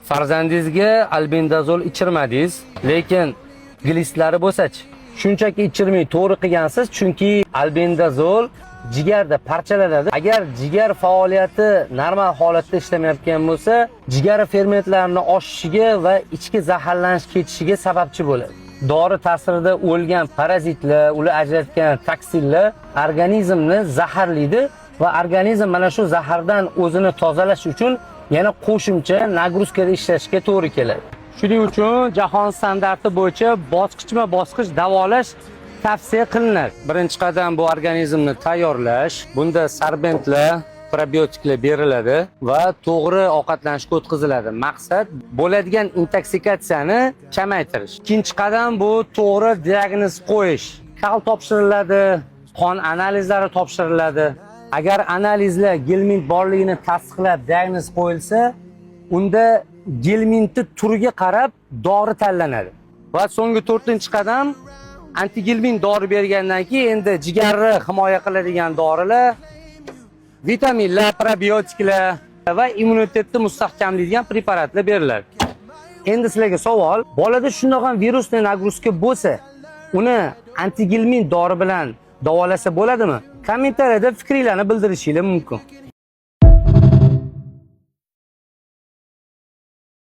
Farzandingizga albendazol ichirmadingiz, lekin glistlari bo'lsa-chi? Shunchaki ichirmay to'g'ri qilgansiz, chunki albendazol jigarda parchalanadi. Agar jigar faoliyati normal holatda ishlamayotgan bo'lsa, jigar fermentlarini oshishiga va ichki zaharlanish ketishiga sababchi bo'ladi. Dori ta'sirida o'lgan parazitlar, ular ajratgan toksinlar organizmni zaharlaydi va organizm mana shu zahardan o'zini tozalash uchun yana qo'shimcha nagruzkada ishlashga to'g'ri keladi. Shuning uchun jahon standarti bo'yicha bosqichma-bosqich davolash tavsiya qilinadi. Birinchi qadam bu organizmni tayyorlash. Bunda sorbentlar, probiotiklar beriladi va to'g'ri ovqatlanishga o'tkaziladi. Maqsad bo'ladigan intoksikatsiyani kamaytirish. Ikkinchi qadam bu to'g'ri diagnoz qo'yish. Kal topshiriladi, qon analizlari topshiriladi. Agar analizlar gelmint borligini tasdiqlab diagnoz qo'yilsa, unda gelmintni turiga qarab dori tanlanadi. Va so'nggi 4-qadam antigelmint dori bergandan keyin endi jigarni himoya qiladigan dorilar, vitaminlar, probiotiklar va immunitetni mustahkamlaydigan preparatlar beriladi. Endi sizlarga savol, bolada shundoq virusli nagruzka bo'lsa, uni antigelmint dori bilan davolasa bo'ladimi? Kommentariyada fikringizni bildirishingiz mumkin.